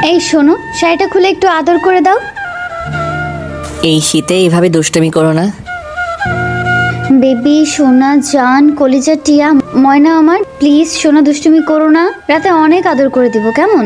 এই শোনো, শাড়িটা খুলে একটু আদর করে দাও। এই শীতে এইভাবে দুষ্টুমি করো না। বেবি সোনা জান কলিজা টিয়া ময়না আমার, প্লিজ সোনা দুষ্টুমি করো না। রাতে অনেক আদর করে দিব, কেমন?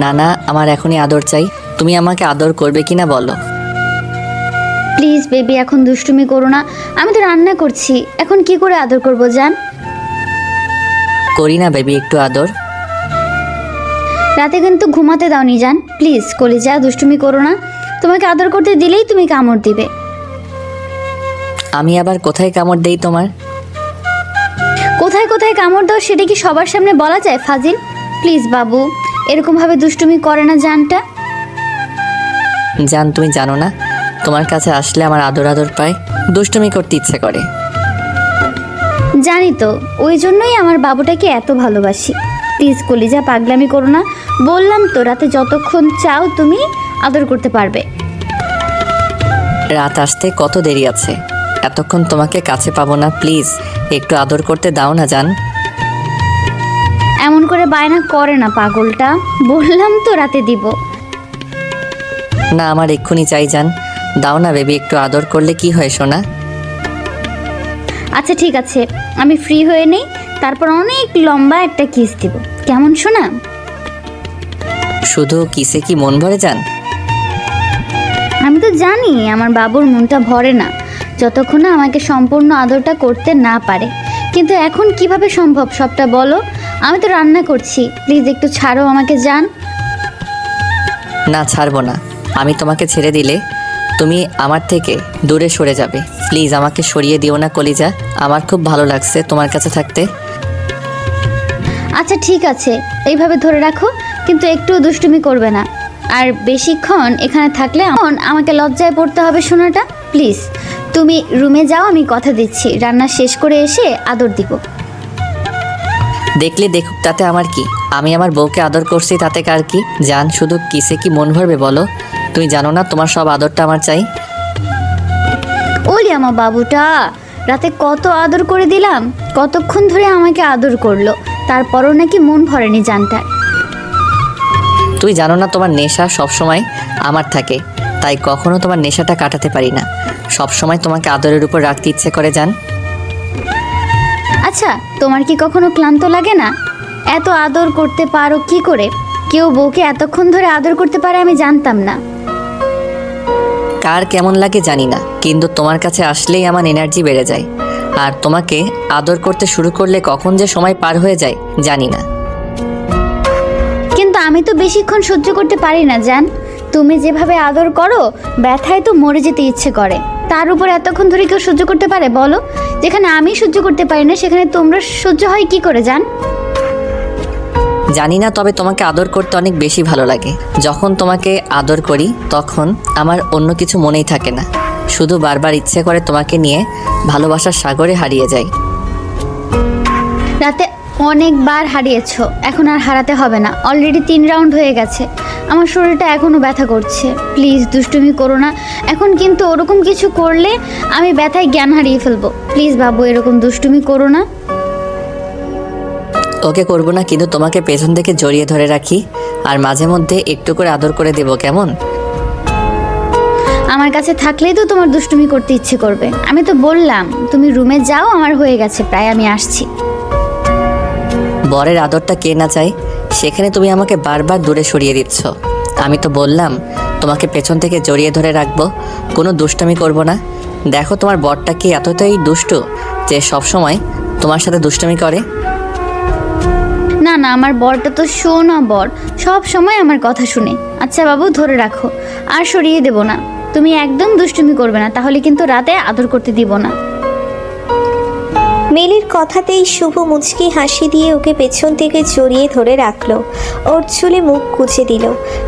না না, আমার এখনই আদর চাই। তুমি আমাকে আদর করবে কিনা বলো। প্লিজ বেবি, এখন দুষ্টুমি করো না। আমি তো রান্না করছি, এখন কি করে আদর করব জান? করি না বেবি একটু আদর। রাতে কিন্তু ঘুমাতে দাওনি জান, প্লিজ কলিজা দুষ্টুমি করো না। তোমাকে আদর করতে দিলেই তুমি কামড় দিবে। আমি আবার কোথায় কামড় দেই তোমার? কোথায় কোথায় কামড় দাও সেটা কি সবার সামনে বলা যায় ফাজিল? প্লিজ বাবু, এরকমভাবে দুষ্টুমি করে না জানটা। জান তুমি জানো না, তোমার কাছে আসলে আমার আদর আদর পায়, দুষ্টুমি করতে ইচ্ছে করে। জানি তো, ওই জন্যই আমার বাবুটাকে এত ভালোবাসি। প্লিজ কলিজা পাগলামি করো না। বললাম তো রাতে যতক্ষণ চাও তুমি আদর করতে পারবে। রাত আসতে কত দেরি আছে, এতক্ষণ তোমাকে কাছে পাবো না? প্লিজ একটু আদর করতে দাও না জান। এমন করে বায়না করে না পাগলটা, বললাম তো রাতে দিব। না আমার এক্ষুনি চাই জান, দাও না বেবি, একটু আদর করলে কি হয় সোনা? আচ্ছা ঠিক আছে, আমি ফ্রি হয়ে নেই, তারপর অনেক লম্বা একটা কিস দিব, কেমন শোনা? শুধু কিসে কি মন ভরে যান? আমি তো জানি আমার বাবুর মনটা ভরে না যতক্ষণ না আমাকে সম্পূর্ণ আদরটা করতে না পারে। কিন্তু এখন কিভাবে সম্ভব সবটা বলো? আমি তো রান্না করছি, প্লিজ একটু ছাড়ো আমাকে জান। না ছাড়বো না, আমি তোমাকে ছেড়ে দিলে তুমি আমার থেকে দূরে সরে যাবে। প্লিজ আমাকে সরিয়ে দিও না কলিজা, আমার খুব ভালো লাগছে তোমার কাছে থাকতে। আচ্ছা ঠিক আছে, এইভাবে ধরে রাখো, কিন্তু একটু দুষ্টুমি করবে না। আর বেশিক্ষণ এখানে থাকলে আমাকে লজ্জায় পড়তে হবে সোনাটা। প্লিজ তুমি রুমে যাও, আমি কথা দিচ্ছি রান্না শেষ করে এসে আদর দিব। দেখলে দেখুক, তাতে আমার কি? আমি আমার বউকে আদর করছি, তাতে কার কি? জান শুধু কিসে কি মন ভরবে বলো? তুমি জানো না তোমার সব আদরটা আমার চাই। ওলি আমার বাবুটা, রাতে কত আদর করে দিলাম, কতক্ষণ ধরে আমাকে আদর করলো, তারপরও নাকি মন ভরেনি জানটা। তুই জানো না তোমার নেশা সবসময় আমার থাকে, তাই কখনো তোমার নেশাটা কাটাতে পারি না। সবসময় তোমাকে আদরের উপর রাখতে ইচ্ছে করে জান। আচ্ছা তোমার কি কখনো ক্লান্ত লাগে না? এত আদর করতে পারো কি করে? কেউ বউকে এতক্ষণ ধরে আদর করতে পারে আমি জানতাম না। কার কেমন লাগে জানি না, কিন্তু তোমার কাছে আসলেই আমার এনার্জি বেড়ে যায়। আর তোমাকে আদর করতে শুরু করলে কখন যে সময় পার হয়ে যায় জানি না। কিন্তু আমি তো বেশিক্ষণ সহ্য করতে পারি না জান। তুমি যেভাবে আদর করো ব্যথায় তো মরে যেতে ইচ্ছে করে, তার উপর এতক্ষণ ধরে কেউ সহ্য করতে পারে বলো? যেখানে আমি সহ্য করতে পারি না সেখানে তোমরা সহ্য হয় কি করে জান? জানি না, তবে তোমাকে আদর করতে অনেক বেশি ভালো লাগে। যখন তোমাকে আদর করি তখন আমার অন্য কিছু মনেই থাকে না, শুধু বারবার ইচ্ছে করে তোমাকে নিয়ে ভালোবাসার সাগরে হারিয়ে যাই। রাতে অনেকবার হারিয়েছো, এখন আর হারাতে হবে না। অলরেডি 3 রাউন্ড হয়ে গেছে, আমার শরীরটা এখনও ব্যথা করছে। প্লিজ দুষ্টুমি করো না। এখন কিন্তু ওরকম কিছু করলে আমি ব্যথায় জ্ঞান হারিয়ে ফেলবো। প্লিজ বাবু এরকম দুষ্টুমি করো না। ওকে করবো না, কিন্তু তোমাকে পেছন থেকে জড়িয়ে ধরে রাখি আর মাঝে মধ্যে একটু করে আদর করে দেবো, কেমন? আমার কাছে থাকলেই তো তোমার দুষ্টুমি করতে ইচ্ছে করবে। আমি তো বললাম তুমি রুমে যাও, আমার হয়ে গেছে প্রায়, আমি আসছি। বরের আদরটা কে না চাই, সেখানে তুমি আমাকে বারবার দূরে সরিয়ে দিচ্ছ। আমি তো বললাম তোমাকে পেছন থেকে জড়িয়ে ধরে রাখবো, কোনো দুষ্টামি করব না। দেখো তোমার বরটা কি এতটাই দুষ্টু যে সবসময় তোমার সাথে দুষ্টামি করে? না না, আমার বরটা তো শোনা বর, সব সময় আমার কথা শুনে। আচ্ছা বাবু ধরে রাখো, আর সরিয়ে দেব না। তুমি একদম দুষ্টুমি করবে না, তাহলে কিন্তু রাতে আদর করতে দিব না। মিলির কথাতেই শুভ মুচকি হাসি দিয়ে ওকে পেছন থেকে জড়িয়ে ধরে রাখলো, ওর চুলে মুখ গুজে দিল।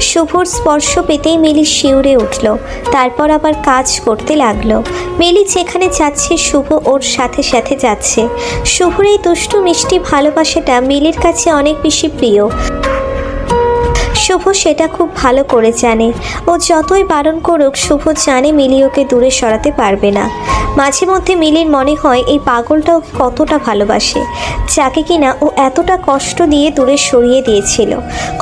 শুভর স্পর্শ পেতেই মিলি শিউরে উঠল, তারপর আবার কাজ করতে লাগলো। মিলি যেখানে যাচ্ছে শুভ ওর সাথে সাথে যাচ্ছে। শুভর এই দুষ্টু মিষ্টি ভালোবাসাটা মিলির কাছে অনেক বেশি প্রিয়। শুভ সেটা খুব ভালো করে জানে। ও যতই বারণ করুক শুভ জানে মিলি ওকে দূরে সরাতে পারবে না। মাঝে মধ্যে মিলির মনে হয় এই পাগলটা ওকে কতটা ভালোবাসে, যাকে কিনা ও এতটা কষ্ট দিয়ে দূরে সরিয়ে দিয়েছিল।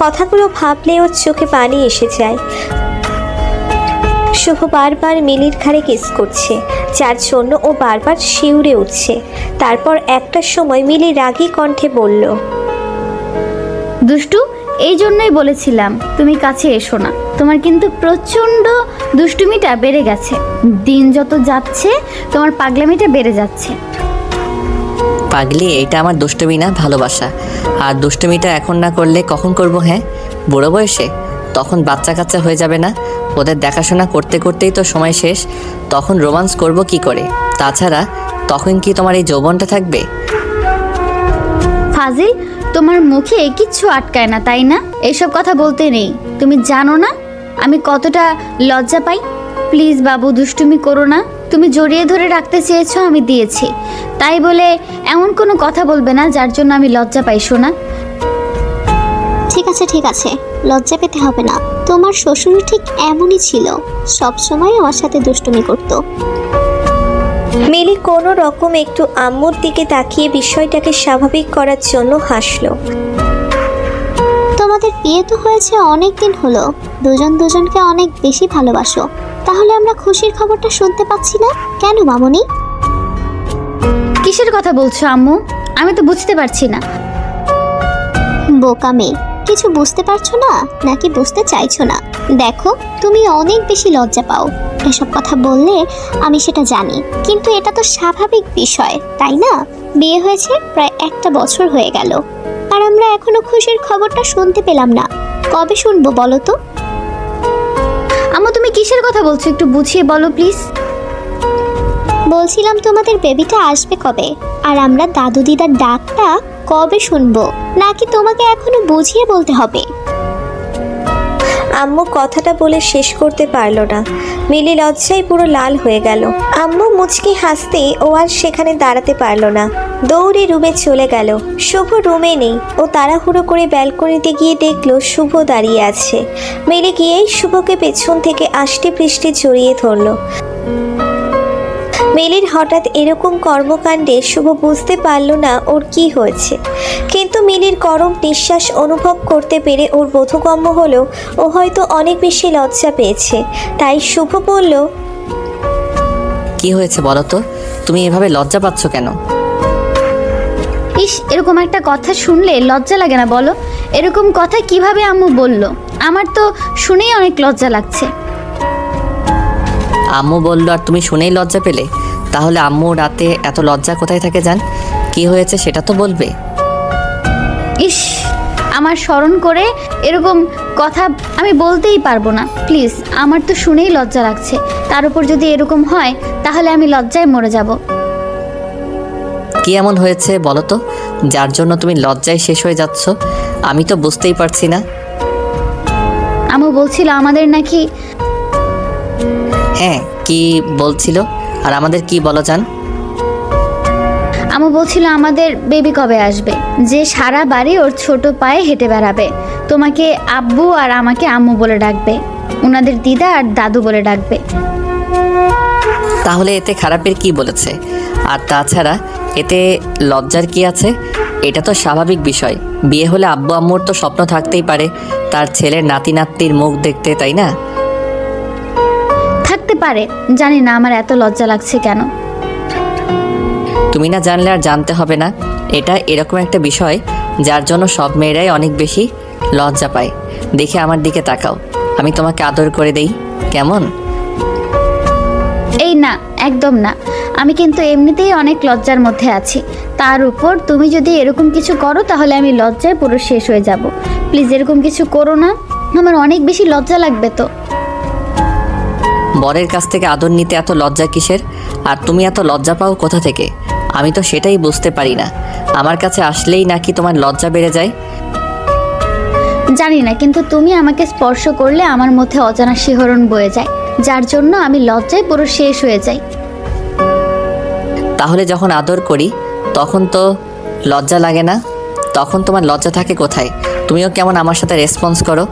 কথাগুলো ভাবলে ওর চোখে পানি এসে যায়। শুভ বারবার মিলির ঘাড়ে কিস করছে, যার জন্য ও বারবার শিউরে উঠছে। তারপর একটা সময় মিলি রাগী কণ্ঠে বলল, দুষ্টু, এই জন্যই বলেছিলাম তুমি কাছে এসো না। তোমার কিন্তু প্রচণ্ড দুষ্টুমিটা বেড়ে গেছে। দিন যত যাচ্ছে তোমার পাগলামিটা বেড়ে যাচ্ছে। পাগলি, এইটা আমার দুষ্টুমি না, ভালোবাসা। আর দুষ্টুমিটা এখন না করলে কখন করব? হ্যাঁ, বুড়ো বয়সে? তখন বাচ্চা কাচ্চা হয়ে যাবে না? ওদের দেখাশোনা করতে করতেই তো সময় শেষ। তখন রোমান্স করব কি করে? তাছাড়া তখন কি তোমার এই যৌবনটা থাকবে? ফাজিল, তোমার মুখে কিচ্ছু আটকায় না, তাই না? এইসব কথা বলতে নেই। তুমি জানো না আমি কতটা লজ্জা পাই। প্লিজ বাবু, দুষ্টুমি করো না। তুমি জড়িয়ে ধরে রাখতে চেয়েছো, আমি দিয়েছি। তাই বলে এমন কোনো কথা বলবে না যার জন্য আমি লজ্জা পাই, শোনা। ঠিক আছে, লজ্জা পেতে হবে না। তোমার শ্বশুর ঠিক এমনই ছিল, সবসময় আমার সাথে দুষ্টুমি করতো। মিলি কোনো রকম একটু আম্মুর দিকে তাকিয়ে বিষয়টাকে স্বাভাবিক করার জন্য হাসলো। তোমাদের বিয়ে তো হয়েছে অনেক দিন হলো, দুজন দুজনকে অনেক বেশি ভালোবাসো, তাহলে আমরা খুশির খবরটা শুনতে পাচ্ছি না কেন মামনি? কিসের কথা বলছো আম্মু? আমি তো বুঝতে পারছি না। বোকা মেয়ে, কিছু বুঝতে পারছো না নাকি বুঝতে চাইছো না? দেখো, তুমি অনেক বেশি লজ্জা পাও। এসব কথা বললে আমি সেটা জানি, কিন্তু এটা তো স্বাভাবিক বিষয়, তাই না? বিয়ে হয়েছে প্রায় 1 বছর হয়ে গেল, আর আমরা এখনো খুশির খবরটা শুনতে পেলাম না। কবে শুনবো বলো তো? আম্মু, তুমি কিসের কথা বলছো? একটু বুঝিয়ে বলো প্লিজ। বলছিলাম তোমাদের বেবিটা আসবে কবে, আর আমরা দাদু দিদার ডাকটা কবে শুনবো, নাকি তোমাকে এখনো বুঝিয়ে বলতে হবে? আম্মু কথাটা বলে শেষ করতে পারলো না। মিলি লজ্জায় পুরো লাল হয়ে গেল। আম্মু মুচকি হাসতে ও আর সেখানে দাঁড়াতে পারলো না, দৌড়ে রুমে চলে গেল। শুভ রুমে নেই। ও তাড়াহুড়ো করে ব্যালকনিতে গিয়ে দেখলো শুভ দাঁড়িয়ে আছে। মিলি গিয়েই শুভকে পেছন থেকে আষ্টে পৃষ্ঠে জড়িয়ে ধরলো। মিলির হঠাৎ এরকম কর্মকাণ্ডে শুভ বুঝতে পারল না ওর কি হয়েছে, কিন্তু মিলির গরম নিঃশ্বাস অনুভব করতে পেরে ওর বোধগম্য হলো ও হয়তো অনেক বেশি লজ্জা পেয়েছে। তাই শুভ বলল, কি হয়েছে বলো তো? তুমি এভাবে লজ্জা পাচ্ছ কেন? ইস, এরকম একটা কথা শুনলে লজ্জা লাগে না বলো? এরকম কথা কিভাবে আম্মু বলল? আমার তো শুনেই অনেক লজ্জা লাগছে। আম্মু বললো আর তুমি শুনেই লজ্জা পেলে? তাহলে আম্মু রাতে এত লজ্জা কোথায় থাকে জান? কি হয়েছে সেটা তো বলবে। ইস, আমার স্মরণ করে এরকম কথা আমি বলতেই পারবো না। প্লিজ, আমার তো শুনেই লজ্জা লাগছে। তার উপর যদি এরকম হয় তাহলে আমি লজ্জায় মরে যাব। কি এমন হয়েছে বলো তো, যার জন্য তুমি লজ্জায় শেষ হয়ে যাচ্ছ? আমি তো বুঝতেই পারছি না। আম্মু বলছিল আমাদের নাকি। হ্যাঁ, কি বলছিল? আর আমাদের কি বলো জান? আম্মু বলছিল আমাদের বেবি কবে আসবে, যে সারা বাড়ি ওর ছোট পায়ে হেঁটে বেড়াবে। তোমাকে আব্বু আর আমাকে আম্মু বলে ডাকবে, ওনাদের দিদা আর দাদু বলে ডাকবে। তাহলে এতে খারাপের কি বলেছে? আর তাছাড়া এতে লজ্জার কি আছে? এটা তো স্বাভাবিক বিষয়। বিয়ে হলে আব্বু আম্মুর তো স্বপ্ন থাকতেই পারে তার ছেলের নাতি নাতনির মুখ দেখতে, তাই না? থাকতে পারে, জানি না আমার এত লজ্জা লাগছে কেন। তুমি না জানলে আর জানতে হবে না। এটা এরকম একটা বিষয় যার জন্য সব মেয়েরাই অনেক বেশি লজ্জা পায়। দেখে আমার দিকে তাকাও, আমি তোমাকে আদর করে দেই, কেমন? এই না, একদম না। আমি কিন্তু এমনিতেই অনেক লজ্জার মধ্যে আছি, তার উপর তুমি যদি এরকম কিছু করো তাহলে আমি লজ্জায় পুরো শেষ হয়ে যাব। প্লিজ এরকম কিছু করো না, আমার অনেক বেশি লজ্জা লাগবে তো। বরের কাছ থেকে আদর নিতে এত লজ্জা কিসের? আর তুমি এত লজ্জা পাও কোথা থেকে? আমি তো সেটাই বুঝতে পারি না। আমার কাছে আসলেই নাকি তোমার লজ্জা বেড়ে যায়? জানি না, কিন্তু তুমি আমাকে স্পর্শ করলে আমার মধ্যে অজানা শিহরণ বয়ে যায়, যার জন্য আমি লজ্জায় পুরো শেষ হয়ে যাই। তাহলে যখন আদর করি তখন তো লজ্জা লাগে না? তখন তোমার লজ্জা থাকে কোথায়? তুমিও কেমন আমার সাথে রেসপন্স করো,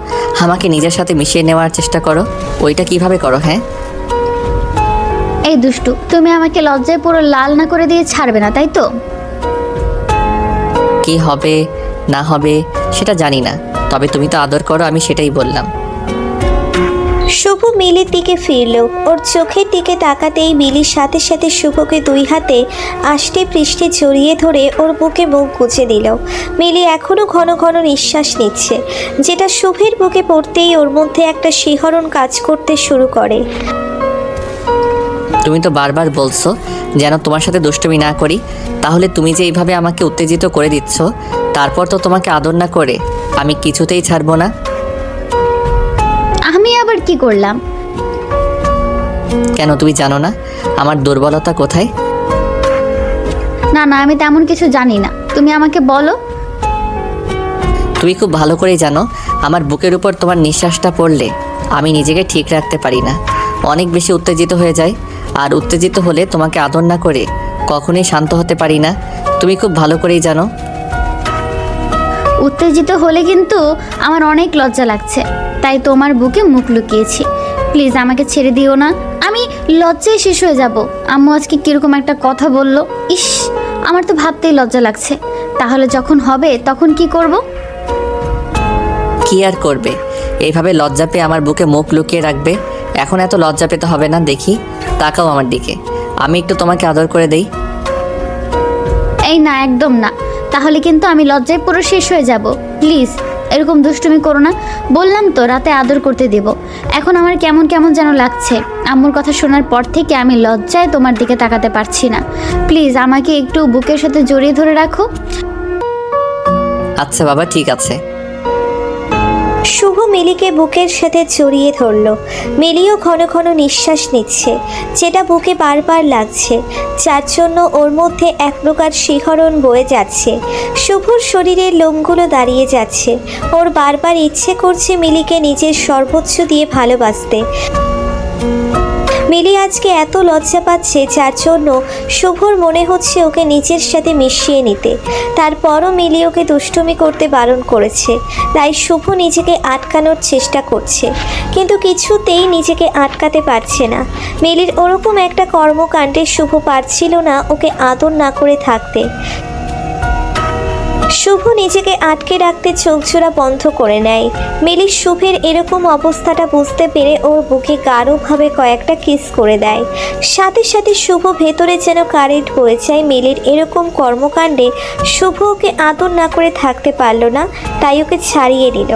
আমাকে নিজের সাথে মিশিয়ে নেওয়ার চেষ্টা করো। ওইটা কিভাবে করো? হ্যাঁ, এই দুষ্টু, তুমি আমাকে লজ্জায় পুরো লাল না করে দিয়ে ছাড়বে না, তাই তো? কি হবে না হবে সেটা জানি না, তবে তুমি তো আদর করো, আমি সেটাই বললাম। শুভ মিলির দিকে ফিরল। ওর চোখের দিকে তাকাতেই মিলির সাথে সাথে শুভকে দুই হাতে আষ্টে পৃষ্ঠে জড়িয়ে ধরে ওর বুকে মুখ গুজে দিল। মিলি এখনো ঘন ঘন নিঃশ্বাস নিচ্ছে, যেটা শুভের বুকে পড়তেই ওর মধ্যে একটা শিহরণ কাজ করতে শুরু করে। তুমি তো বারবার বলছো যেন তোমার সাথে দুষ্টুমি না করি, তাহলে তুমি যে এইভাবে আমাকে উত্তেজিত করে দিচ্ছ, তারপর তো তোমাকে আদর না করে আমি কিছুতেই ছাড়বো না। আমি আবার কি করলাম? কেন তুমি জানো না আমার দুর্বলতা কোথায়? না না, আমি তেমন কিছু জানি না, তুমি আমাকে বলো। তুমি খুব ভালো করেই জানো আমার বুকের উপর তোমার নিঃশ্বাসটা পড়লে আমি নিজেকে ঠিক রাখতে পারি না, অনেক বেশি উত্তেজিত হয়ে যায়। আর উত্তেজিত হলে তোমাকে আদর না করে কখনোই শান্ত হতে পারি না, তুমি খুব ভালো করেই জানো। উত্তেজিত হলে কিন্তু আমার অনেক লজ্জা লাগছে, তাই তোমার বুকে মুখ লুকিয়েছি। প্লিজ আমাকে ছেড়ে দিও না, আমি লজ্জায় শেষ হয়ে যাব। আম্মু আজকে কিরকম একটা কথা বললো, ইস, আমার তো ভাবতেই লজ্জা লাগছে। তাহলে যখন হবে তখন কি করব? কি আর করবে, এইভাবে লজ্জা পেয়ে আমার বুকে মুখ লুকিয়ে রাখবে? এখন এত লজ্জা পেতে হবে না, দেখি তাকাও আমার দিকে, আমি একটু তোমাকে আদর করে দেই। এই না, একদম না, তাহলে কিন্তু আমি লজ্জায় পুরো শেষ হয়ে যাব। প্লিজ এরকম দুষ্টুমি করো না, বললাম তো রাতে আদর করতে দেব। এখন আমার কেমন কেমন যেন লাগছে। আম্মুর কথা শোনার পর থেকে আমি লজ্জায় তোমার দিকে তাকাতে পারছি না। প্লিজ আমাকে একটু বুকের সাথে জড়িয়ে ধরে রাখো। আচ্ছা বাবা, ঠিক আছে। শুভ মিলিকে বুকের সাথে জড়িয়ে ধরল। মিলিও ঘন ঘন নিঃশ্বাস নিচ্ছে, যেটা বুকে বারবার লাগছে, যার জন্য ওর মধ্যে এক প্রকার শিহরণ বয়ে যাচ্ছে। শুভর শরীরের লোমগুলো দাঁড়িয়ে যাচ্ছে। ওর বারবার ইচ্ছে করছে মিলিকে নিজের সর্বোচ্চ দিয়ে ভালোবাসতে। মিলি আজকে এত লজ্জা পাচ্ছে, যার জন্য শুভর মনে হচ্ছে ওকে নিজের সাথে মিশিয়ে নিতে। তারপরও মিলি ওকে দুষ্টুমি করতে বারণ করেছে, তাই শুভ নিজেকে আটকানোর চেষ্টা করছে, কিন্তু কিছুতেই নিজেকে আটকাতে পারছে না। মিলির ওরকম একটা কর্মকাণ্ডে শুভ পারছিল না ওকে আদর না করে থাকতে। শুভ নিজেকে আটকে রাখতে চোখজোড়া বন্ধ করে নেয়। মিলি শুভের এরকম অবস্থাটা বুঝতে পেরে ওর বুকে গাঢ়ভাবে কয়েকটা কিস করে দেয়। সাথে সাথে শুভ ভেতরে যেন কারেন্ট বয়ে যায়। মিলির এরকম কর্মকাণ্ডে শুভ ওকে আদর না করে থাকতে পারল না, তাই ওকে ছাড়িয়ে নিল।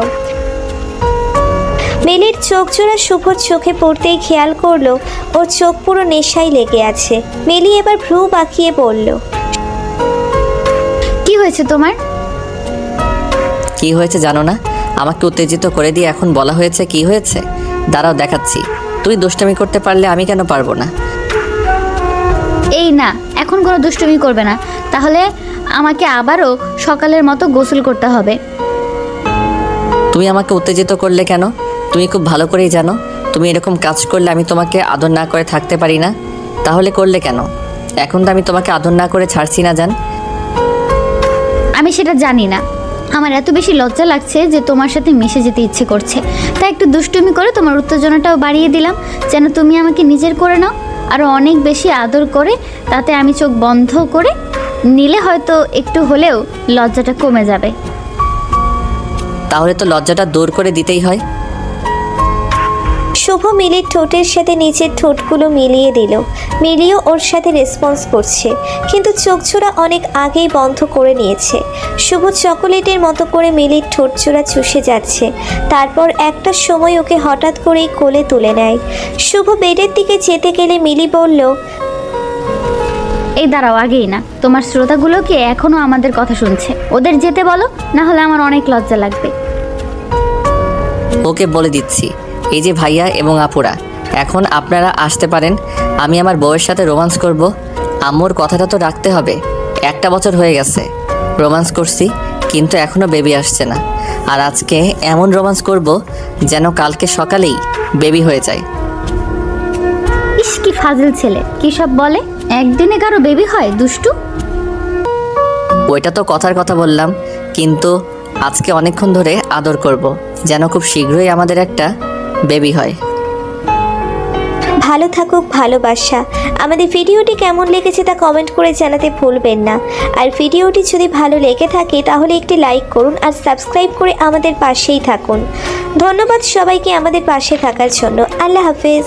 মিলির চোখজোড়া শুভর চোখে পড়তেই খেয়াল করলো ওর চোখ পুরো নেশায় লেগে আছে। মিলি এবার ভ্রু বাঁকিয়ে বলল, কি হয়েছে তোমার? কি হয়েছে জানো না? আমাকে উত্তেজিত করে দিয়ে এখন বলা হয়েছে কি হয়েছে? দাঁড়াও দেখাচ্ছি। তুমি দুষ্টামি করতে পারলে আমি কেন পারবো না? এই না, এখন কোনো দুষ্টুমি করবে না, তাহলে আমাকে আবারও সকালের মতো গোসল করতে হবে। তুমি আমাকে উত্তেজিত করলে কেন? তুমি খুব ভালো করেই জানো তুমি এরকম কাজ করলে আমি তোমাকে আদর না করে থাকতে পারি না। তাহলে করলে কেন? এখন তো আমি তোমাকে আদর না করে ছাড়ছি না জান। আমি সেটা জানি না, আমার এত বেশি লজ্জা লাগছে যে তোমার সাথে মিশে যেতে ইচ্ছে করছে, তাই একটু দুষ্টুমি করে তোমার উত্তেজনাটাও বাড়িয়ে দিলাম, যেন তুমি আমাকে নিজের করে নাও, আরও অনেক বেশি আদর করে। তাতে আমি চোখ বন্ধ করে নিলে হয়তো একটু হলেও লজ্জাটা কমে যাবে। তাহলে তো লজ্জাটা দূর করে দিতেই হয়। শুভ মিলির ঠোঁটের সাথে নিচের ঠোঁটগুলো মিলিয়ে দিল। মিলিও ওর সাথে রেসপন্স করছে, কিন্তু চোখজোড়া অনেক আগেই বন্ধ করে নিয়েছে। শুভ চকোলেটের মতো করে মিলির ঠোঁটজোড়া চুষে যাচ্ছে। তারপর একটা সময় ওকে হঠাৎ করেই কোলে তুলে নেয়। শুভ বেডের দিকে যেতে গেলে মিলি বলল, এই দাঁড়াও, আগেই না, তোমার শ্রোতাগুলোকে এখনও আমাদের কথা শুনছে, ওদের যেতে বলো, না হলে আমার অনেক লজ্জা লাগবে। ওকে বলে দিচ্ছি, এই যে ভাইয়া এবং আপুরা, এখন আপনারা আসতে পারেন। আমি আমার বউয়ের সাথে রোমান্স করব। আম্মুর কথাটা তো রাখতে হবে। 1 বছর হয়ে গেছে রোমান্স করছি, কিন্তু এখনও বেবি আসছে না। আর আজকে এমন রোমান্স করব যেন কালকে সকালেই বেবি হয়ে যায়। ইস, কি ফাজিল ছেলে, কি সব বলে! একদিনে কারো বেবি হয়, দুষ্টু! ওইটা তো কথার কথা বললাম, কিন্তু আজকে অনেকক্ষণ ধরে আদর করব, যেন খুব শীঘ্রই আমাদের একটা বেবি হয়। ভালো থাকুক ভালোবাসা। আমাদের ভিডিওটি কেমন লেগেছে তা কমেন্ট করে জানাতে ভুলবেন না। আর ভিডিওটি যদি ভালো লেগে থাকে তাহলে একটি লাইক করুন আর সাবস্ক্রাইব করে আমাদের পাশেই থাকুন। ধন্যবাদ সবাইকে আমাদের পাশে থাকার জন্য। আল্লাহ হাফেজ।